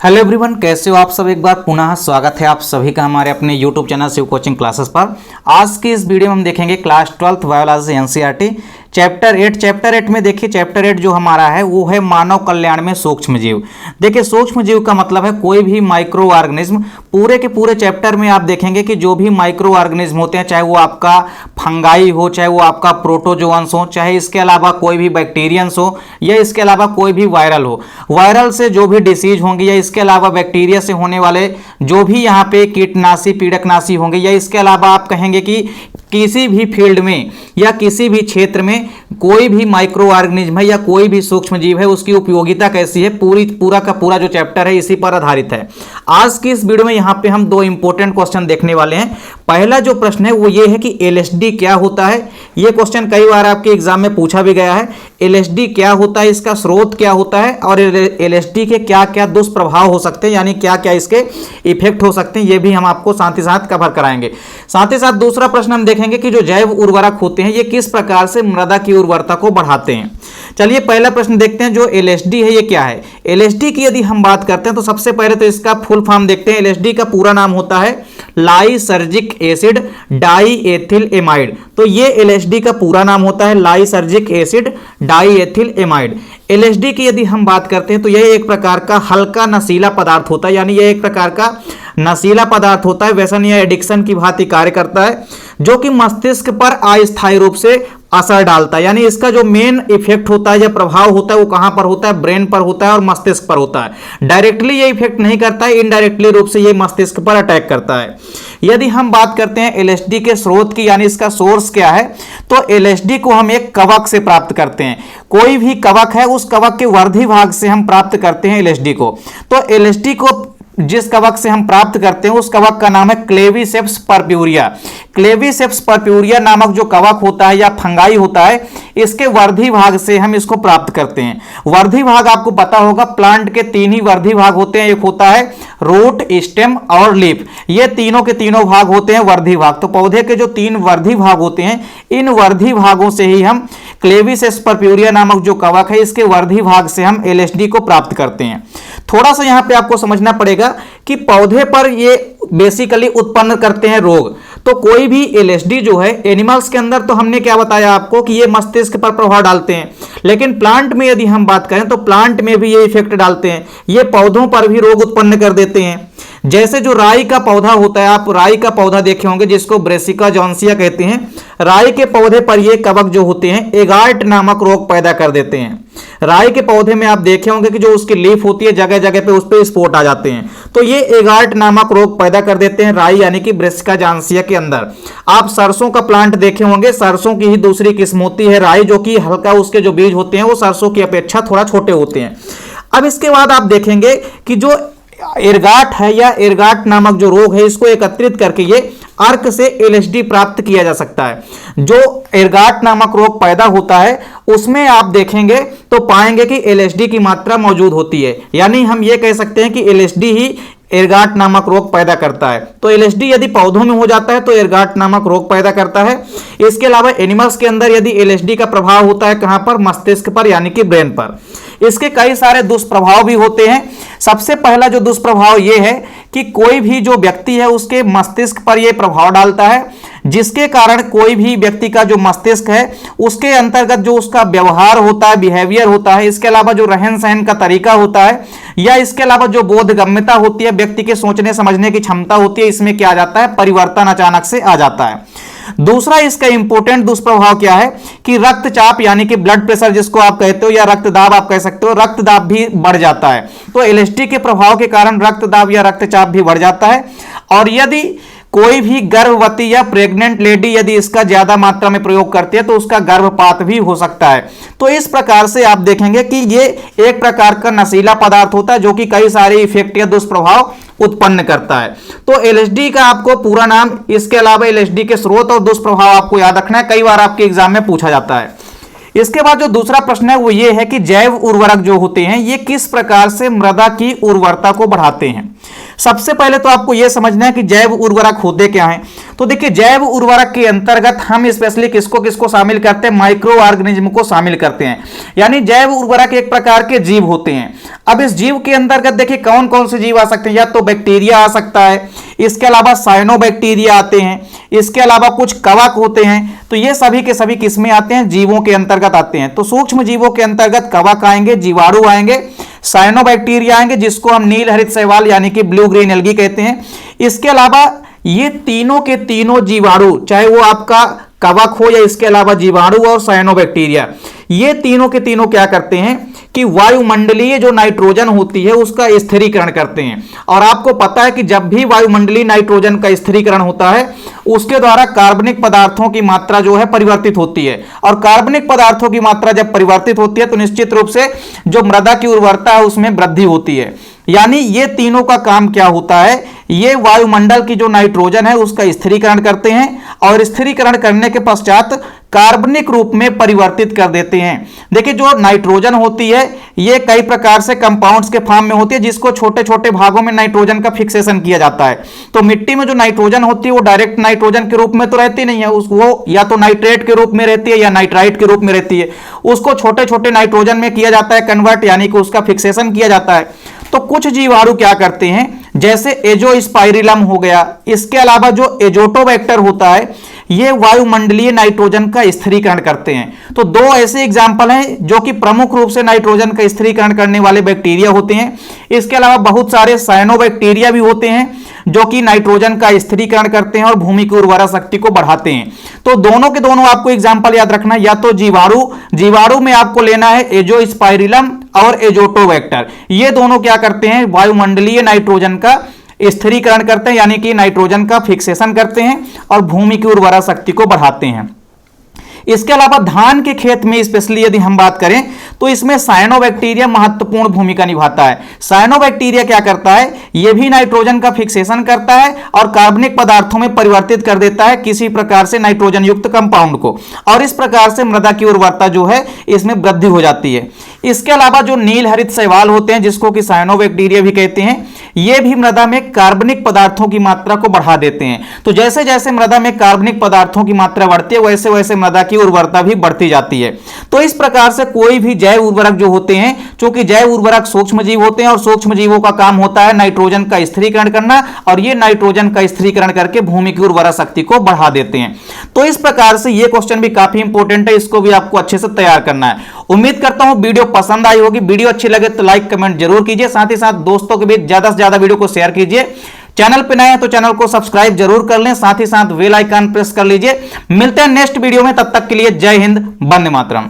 Hello everyone, कैसे हो आप सब। एक बार पुनः स्वागत है आप सभी का हमारे अपने YouTube channel Shiv coaching classes पर। आज की इस वीडियो में हम देखेंगे class 12th biology NCERT chapter 8 में देखिए चैप्टर 8 जो हमारा है वो है मानव कल्याण में सूक्ष्म जीव। देखिए सूक्ष्म जीव का मतलब है कोई भी माइक्रो ऑर्गेनिज्म। पूरे के पूरे चैप्टर में आप देखेंगे कि जो भी माइक्रो ऑर्गेनिज्म होते हैं, चाहे वो आपका फंगाई हो, चाहे वो आपका प्रोटोजोअन्स हो, चाहे इसके अलावा कोई भी बैक्टीरियंस हो, या इसके अलावा कोई भी वायरल हो, वायरल से जो भी डिसीज होंगी, या इसके अलावा बैक्टीरिया से होने वाले जो भी यहाँ पे कीटनाशी पीड़कनाशी होंगे, या इसके अलावा आप कहेंगे कि किसी भी फील्ड में या किसी भी क्षेत्र में कोई भी माइक्रो ऑर्गेनिज्म है या कोई भी सूक्ष्म जीव है, उसकी उपयोगिता कैसी है, पूरा का पूरा जो चैप्टर है इसी पर आधारित है। आज की इस वीडियो में यहाँ पे हम दो इंपॉर्टेंट क्वेश्चन देखने वाले हैं। पहला जो प्रश्न है वो ये है कि एलएसडी क्या होता है। ये क्वेश्चन कई बार आपके एग्जाम में पूछा भी गया है। एलएसडी क्या होता है, इसका स्रोत क्या होता है, और एलएसडी के क्या क्या दुष्प्रभाव हो सकते हैं, यानी क्या क्या इसके इफेक्ट हो सकते हैं, ये भी हम आपको साथ ही साथ कवर कराएंगे। साथ ही साथ दूसरा प्रश्न हम देखेंगे कि जो जैव उर्वरक होते हैं ये किस प्रकार से मृदा की उर्वरता को बढ़ाते हैं। चलिए पहला प्रश्न देखते हैं, जो एलएसडी है ये क्या है। एलएसडी की यदि हम बात करते हैं तो सबसे पहले तो इसका फुल फॉर्म देखते हैं। एलएसडी का पूरा नाम होता है लाइसर्जिक एसिड डाईएथिल एमाइड। तो ये एलएसडी का पूरा नाम होता है lysergic acid diethyl amide. LSD की यदि हम बात करते हैं तो यह एक प्रकार का हल्का नशीला पदार्थ होता है, यानी यह एक प्रकार का नशीला पदार्थ होता है। व्यसन या एडिक्शन की भांति कार्य करता है, जो कि मस्तिष्क पर अस्थायी रूप से असर डालता है। यानी इसका जो मेन इफेक्ट होता है या प्रभाव होता है वो कहां पर होता है, ब्रेन पर होता है और मस्तिष्क पर होता है। डायरेक्टली ये इफेक्ट नहीं करता है, इनडायरेक्टली रूप से ये मस्तिष्क पर अटैक करता है। यदि हम बात करते हैं एलएसडी के स्रोत की, यानी इसका सोर्स क्या है, तो एलएसडी को हम एक कवक से प्राप्त करते हैं। कोई भी कवक है, उस कवक के वर्धी भाग से हम प्राप्त करते हैं एलएसडी को। तो एलएसडी को जिस कवक से हम प्राप्त करते हैं उस कवक का नाम है क्लेविसेप्स पर्प्यूरिया। क्लेविसेप्स पर्प्यूरिया नामक जो कवक होता है या फंगाई होता है, इसके वर्धी भाग से हम इसको प्राप्त करते हैं। वर्धी भाग आपको पता होगा, प्लांट के तीन ही वर्धी भाग होते हैं। एक होता है रूट, स्टेम और लीफ। ये तीनों के तीनों भाग होते हैं वर्धी भाग। तो पौधे के जो तीन वर्धी भाग होते हैं, इन वर्धी भागों से ही हम क्लेविसेप्स पर्प्यूरिया नामक जो कवक है इसके वर्धी भाग से हम एलएसडी को प्राप्त करते हैं। थोड़ा सा यहां पे आपको समझना पड़ेगा कि पौधे पर ये बेसिकली उत्पन्न करते हैं रोग। तो कोई भी एलएसडी जो है एनिमल्स के अंदर, तो हमने क्या बताया आपको कि ये मस्तिष्क पर प्रभाव डालते हैं, लेकिन प्लांट में यदि हम बात करें तो प्लांट में भी ये इफेक्ट डालते हैं। ये पौधों पर भी रोग उत्पन्न कर देते हैं। जैसे जो राई का पौधा होता है, आप राई का पौधा देखे होंगे जिसको ब्रेसिका जॉन्सिया कहते हैं। राई के पौधे पर ये कवक जो होते हैं एगार्ट नामक रोग पैदा कर देते हैं। राई के पौधे में आप देखे होंगे कि जो उसकी लीफ होती है जगह जगह पे उस पे स्पॉट आ जाते हैं। तो ये एगार्ट नामक रोग पैदा कर देते हैं राई यानी कि ब्रेसिका जॉन्सिया के अंदर। आप सरसों का प्लांट देखे होंगे, सरसों की ही दूसरी किस्म होती है राई, जो कि हल्का उसके जो बीज होते हैं वो सरसों की अपेक्षा थोड़ा छोटे होते हैं। अब इसके बाद आप देखेंगे कि जो एरगाट है या एरगाट नामक जो रोग है, इसको एकत्रित करके ये अर्क से एलएसडी प्राप्त किया जा सकता है। जो एरगाट नामक रोग पैदा होता है उसमें आप देखेंगे तो पाएंगे कि एलएसडी की मात्रा मौजूद होती है। यानी हम ये कह सकते हैं कि एलएसडी ही एरगाट नामक रोग पैदा करता है। तो एलएसडी यदि पौधों में हो जाता है तो एरगाट नामक रोग पैदा करता है। इसके अलावा एनिमल्स के अंदर यदि एलएसडी का प्रभाव होता है कहां पर, मस्तिष्क पर यानी कि ब्रेन पर। इसके कई सारे दुष्प्रभाव भी होते हैं। सबसे पहला जो दुष्प्रभाव यह है कि कोई भी जो व्यक्ति है उसके मस्तिष्क पर यह प्रभाव डालता है, जिसके कारण कोई भी व्यक्ति का जो मस्तिष्क है उसके अंतर्गत जो उसका व्यवहार होता है, बिहेवियर होता है, इसके अलावा जो रहन सहन का तरीका होता है, या इसके अलावा जो बोधगम्यता होती है, व्यक्ति के सोचने समझने की क्षमता होती है, इसमें क्या आ जाता है, परिवर्तन अचानक से आ जाता है। दूसरा इसका इंपॉर्टेंट दुष्प्रभाव क्या है कि रक्तचाप यानी कि ब्लड प्रेशर जिसको आप कहते हो, या रक्तदाब आप कह सकते हो, रक्तदाब भी बढ़ जाता है। तो एलएसडी के प्रभाव के कारण रक्तदाब या रक्तचाप भी बढ़ जाता है। और यदि कोई भी गर्भवती या प्रेग्नेंट लेडी यदि इसका ज्यादा मात्रा में प्रयोग करती है तो उसका गर्भपात भी हो सकता है। तो इस प्रकार से आप देखेंगे कि ये एक प्रकार का नशीला पदार्थ होता है जो कि कई सारे इफेक्ट या दुष्प्रभाव उत्पन्न करता है। तो एलएसडी का आपको पूरा नाम, इसके अलावा एलएसडी के स्रोत और दुष्प्रभाव आपको याद रखना है, कई बार आपके एग्जाम में पूछा जाता है। इसके बाद जो दूसरा प्रश्न है वो ये है कि जैव उर्वरक जो होते हैं ये किस प्रकार से मृदा की उर्वरता को बढ़ाते हैं। सबसे पहले तो आपको यह समझना है कि जैव उर्वरक होते क्या हैं। तो देखिए जैव उर्वरक के अंतर्गत हम स्पेशली किसको किसको शामिल करते हैं, माइक्रो ऑर्गेनिज्म को शामिल करते हैं। यानी जैव उर्वरक एक प्रकार के जीव होते हैं। अब इस जीव के अंतर्गत देखिए कौन कौन से जीव आ सकते हैं, या तो बैक्टीरिया आ सकता है, इसके अलावा साइनोबैक्टीरिया आते हैं, इसके अलावा कुछ कवक होते हैं। तो ये सभी के सभी किसमें आते हैं, जीवों के अंतर्गत आते हैं। तो सूक्ष्म जीवों के अंतर्गत कवक आएंगे, जीवाणु आएंगे, साइनोबैक्टीरिया आएंगे जिसको हम नील हरित शैवाल यानी कि ब्लू ग्रीन एल्गी कहते हैं। इसके अलावा ये तीनों के तीनों जीवाणु, चाहे वो आपका कवक हो या इसके अलावा जीवाणु और साइनोबैक्टीरिया, ये तीनों के तीनों क्या करते हैं कि वायुमंडलीय जो नाइट्रोजन होती है उसका स्थिरीकरण करते हैं। और आपको पता है कि जब भी वायुमंडलीय नाइट्रोजन का स्थिरीकरण होता है उसके द्वारा कार्बनिक पदार्थों की मात्रा जो है परिवर्तित होती है। और कार्बनिक पदार्थों की मात्रा जब परिवर्तित होती है तो निश्चित रूप से जो मृदा की उर्वरता है उसमें वृद्धि होती है। यानी ये तीनों का काम क्या होता है, ये वायुमंडल की जो नाइट्रोजन है उसका स्थिरीकरण करते हैं और स्थिरीकरण करने के पश्चात कार्बनिक रूप में परिवर्तित कर देते हैं। देखिए जो नाइट्रोजन होती है ये कई प्रकार से कंपाउंड्स के फॉर्म में होती है जिसको छोटे छोटे भागों में नाइट्रोजन का फिक्सेशन किया जाता है। तो मिट्टी में जो नाइट्रोजन होती है वो डायरेक्ट नाइट्रोजन के रूप में तो रहती नहीं है, उसको या तो नाइट्रेट के रूप में रहती है या नाइट्राइट के रूप में रहती है। उसको छोटे छोटे नाइट्रोजन में किया जाता है कन्वर्ट, यानी कि उसका फिक्सेशन किया जाता है। तो कुछ जीवाणु क्या करते हैं, जैसे एजोस्पाइरिलम हो गया, इसके अलावा जो एजोटोबैक्टर होता है ये वायुमंडलीय नाइट्रोजन का स्थिरीकरण करते हैं। तो दो ऐसे एग्जाम्पल हैं जो कि प्रमुख रूप से नाइट्रोजन का स्थिरीकरण करने वाले बैक्टीरिया होते हैं। इसके अलावा बहुत सारे साइनोबैक्टीरिया भी होते हैं जो कि नाइट्रोजन का स्थिरीकरण करते हैं और भूमि की उर्वरा शक्ति को बढ़ाते हैं। तो दोनों के दोनों आपको एग्जाम्पल याद रखना, या तो जीवाणु में आपको लेना है एजोस्पाइरिलम और एजोटोबैक्टर। ये दोनों क्या करते हैं, वायुमंडलीय नाइट्रोजन का स्थिरीकरण करते हैं, यानी कि नाइट्रोजन का फिक्सेशन करते हैं और भूमि की उर्वरा शक्ति को बढ़ाते हैं। इसके अलावा धान के खेत में स्पेशली यदि हम बात करें तो इसमें साइनोबैक्टीरिया महत्वपूर्ण भूमिका निभाता है। साइनोबैक्टीरिया क्या करता है, यह भी नाइट्रोजन का फिक्सेशन करता है और कार्बनिक पदार्थों में परिवर्तित कर देता है किसी प्रकार से नाइट्रोजन युक्त कंपाउंड को, और इस प्रकार से मृदा की उर्वरता जो है इसमें वृद्धि हो जाती है। इसके अलावा जो नील हरित शैवाल होते हैं जिसको कि साइनोबैक्टीरिया भी कहते हैं, ये भी मृदा में कार्बनिक पदार्थों की मात्रा को बढ़ा देते हैं। तो जैसे जैसे मृदा में कार्बनिक पदार्थों की मात्रा बढ़ती है वैसे वैसे मृदा की उर्वरता भी बढ़ती जाती है। तो इस प्रकार से कोई भी जैव उर्वरक जो होते हैं, क्योंकि जैव उर्वरक सूक्ष्म जीव होते हैं और सूक्ष्म जीवों का काम होता है नाइट्रोजन का स्थिरीकरण करना, और ये नाइट्रोजन का स्थिरीकरण करके भूमि की उर्वरा शक्ति को बढ़ा देते हैं। तो इस प्रकार से ये क्वेश्चन भी काफी इंपॉर्टेंट है, इसको भी आपको अच्छे से तैयार करना है। उम्मीद करता हूं वीडियो पसंद आई होगी। वीडियो अच्छी लगे तो लाइक कमेंट जरूर कीजिए, साथ ही साथ दोस्तों के बीच ज्यादा से ज्यादा वीडियो को शेयर कीजिए। चैनल पे नए हैं तो चैनल को सब्सक्राइब जरूर कर लें, साथ ही साथ बेल आइकन प्रेस कर लीजिए। मिलते हैं नेक्स्ट वीडियो में, तब तक के लिए जय हिंद, वंदे मातरम।